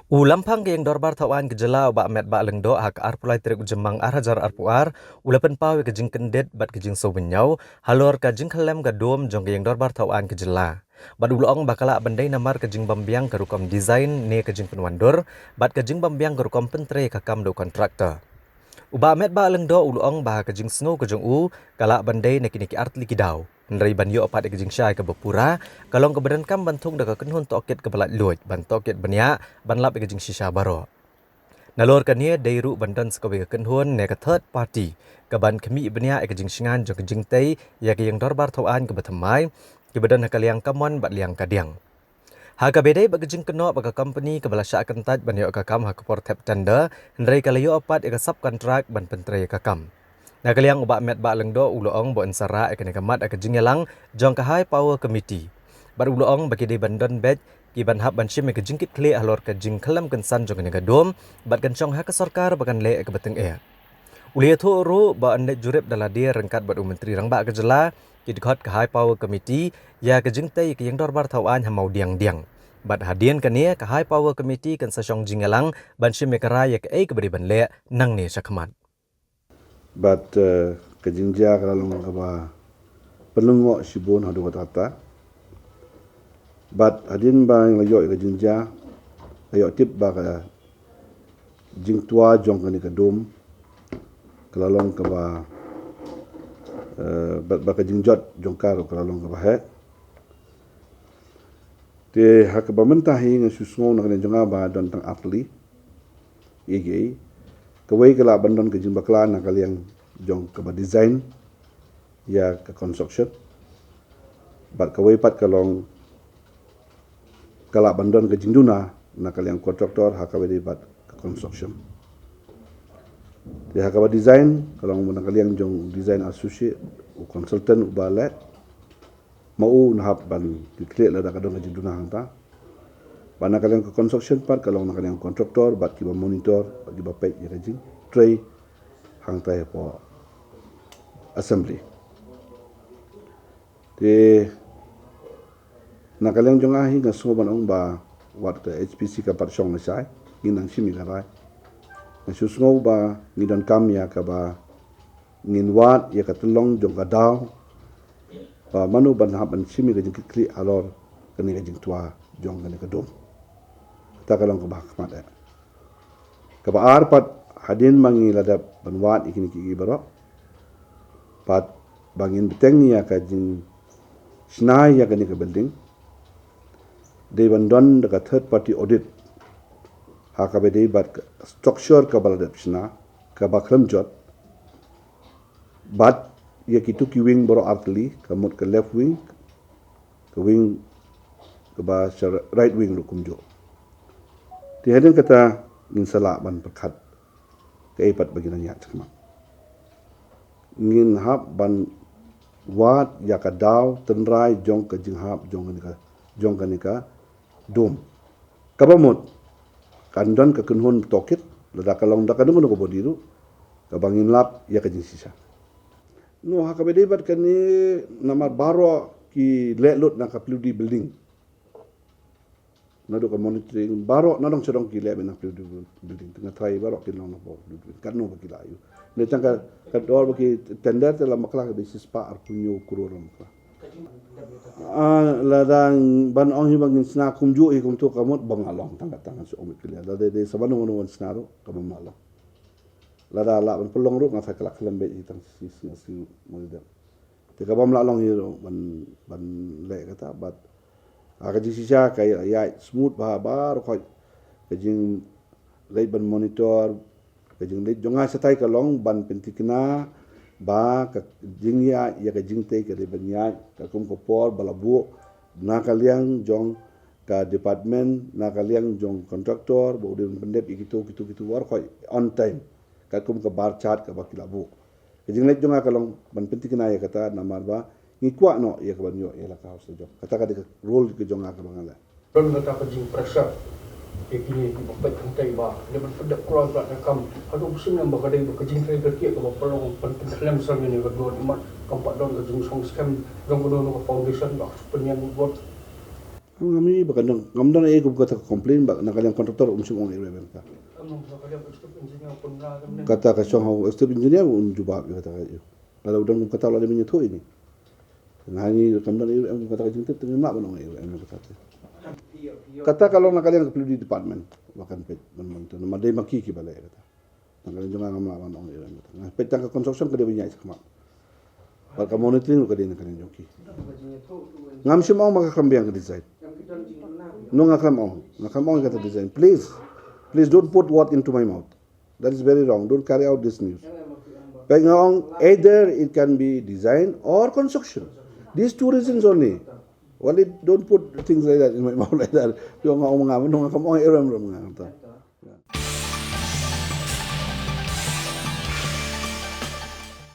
Ulampang yang dorbar tawan gejala ba met ba lengdo hak arpulai trik jemang arhajar arpuar ulapan pawe kejing kendet bat kejing sobenyau halor kajing kalem gadom jong yang dorbar tawan gejala. Bat ulong bakala bandai namar kejing bambiang kerukom desain ne kejing penwandur bat kejing bambiang kerukom pentre kakam do kontraktor. Uba met ba lengdo ulong bah kejing snow kejong u kala bandai neki artli kidau. Ndari banyo opat kejing syai ke bepura kalong kebadan kam bantung daga kenhun tokit ke belat luit ban tokit banyak ban lap kejing shisha baro. Nalor kania dairu bandan sekawi ke kenhun ne ke third party ke ban kemi banyak kejing singan jong kejing tei ya ke yang dorbar tauan ke betemai ke badan hakaliang kamon bat liang kadiang. Haka bedai bagajing keno baga company ke balasya kentaj ban yo kakam hak portep tender ndrai kalayo opat eka subkontrak ban pentre kakam. Nakaliang ubak met ba lengdo uloong bo ensara ekene kamat akajing yalang jong ka high power committee. Bar uloong bagi de bandon bed ki ban hab ban shim ke jingkit kle alor ka jing kalam kensan jong ne gadom bat kencong hak sarkar bagan le ke beteng e. Ulia thu ru ba ande jurep daladir rengkat bat menteri rang ba kejela ki dikot ka high power committee ya ke jing tai ke yang dorbar tauan hamau diang-diang. Bat hadian kania ka high power committee kan sasyong jingalang ban shim ke raya ke ai ke beri ban le nang ne sakmat. But kejinja kalau ngapa pelungo sibun hadu kata. But hadin bang layo kejinja layo tip ba ka jing tua jong kani kadum kelalong ke ba ka jingjot jong karo kelalong ke he. Te hak bamentahi ngasusngo nak jonga ba don tang atli. Igi kawai kala bandon ke jimba klan nak kaliang jong ke design ya ke construction bat kawai pat kalong kala bandon ke jinduna nak kaliang kontraktor hakawe di bat ke construction dia hakawa design kalong nak kaliang jong design associate u consultant u balet mau nahap ban diklik la kadong ke jinduna hangta ban nak kaliang ke construction part kalong nak kaliang kontraktor bat kiba monitor bat kiba pay ya kajing tray hang tay po assembly de nak kaliang jong ahi nga so ban ong ba wat ke HPC ka pat song na sai inang simi ka rai nga susngo ba ngidon kam ya ka ba ngin wat ya ka tulong jong ka daw ba manu ban ha ban simi ka jing kli alor kani ka jing tua jong kani ka dom ta kalong ka ba khamat ka ba ar pat hadin mangi ladap banwat ikini ki baro pat bangin beteng ya ka jing snai ya kani ka building de bandon ka third party audit ha ka be de bat structure ka baladap sna ka ba khlam jot bat ya ki tu ki wing baro artli ka mot ka left wing ka wing ka ba right wing lu kumjo ti hadin kata ngin sala ban pakhat kaipat baginan ya cakma ngin hab ban wat ya ka daw tenrai jong ka jing hab jong ka nika dom kabamot kandon ka kunhon tokit lada kalong da kadung ko bodiru ka bangin lap ya ka jing sisa no ha ka bedebat kani namar baro ki lelut na ka pludi building nado ka monitoring baro nadong sedong ki lebe na pludi building tengah trai baro ki long bo kan no ki layu ne tangka ka dor ki tender te la makla ka basis pa ar kunyo kuroro makla ladang ban ong hibang sna kumju e kumtu kamot bangalong tangka tangan so omi kila lada de sabano mono snaro ka mamalo lada la ban pelong ru ngasa kala lembe itang si model te ka bam la long hiro ban le kata bat aka ji sisa kay ya smooth ba bar ko kajing late ban monitor kajing late jonga satai kalong ban pentikna ba ka jing ya ka jing te ka de banya ka kum ko por balabu na kaliang jong ka department na kaliang jong kontraktor bo de pendep gitu war ko on time ka kum ka bar chat ka bakilabu kajing late jonga kalong ban pentikna ya kata namar ba ngikwa no ya ka banyo ya la ka house jo kata ka de role ke jonga ka bangala don kata ka jing pressure kini bapak kantai ba dia berpedak keluar kat nakam aduh pusing yang bakal dia berkejing saya kerja ke pelong penting dalam sama ni kedua mat kampak don ke jing song scam jong kedua no foundation ba penyan buat Kami bakandang ngamdan ay ko kata complain ba nakalang kontraktor sim ong ire ka. Among sa kaya stop engineer pun na kami Kata ka siyang ho step engineer un jubab kata kayo. Kalau udang kata la minyo to ini. Ngani kamdan ire ang kata ka jintet tengah mak banong ire ang kata. Kata kalau nakalang ke di department bahkan pet menonton madai makiki balai kata. Nakalang jangan ngamla banong ire kata. Nah petang ke construction ke dia punya sama. Balka monitoring ke dia nakalang joki. Ngam si mau makakambiang ke design. No ngakam kata design. Please don't put word into my mouth. That is very wrong. Don't carry out this news. Baik ngong, either it can be design or construction. These two reasons only. Well, don't put things like that in my mouth like that. Yung ngong ngam, no ngakam ong iram kata.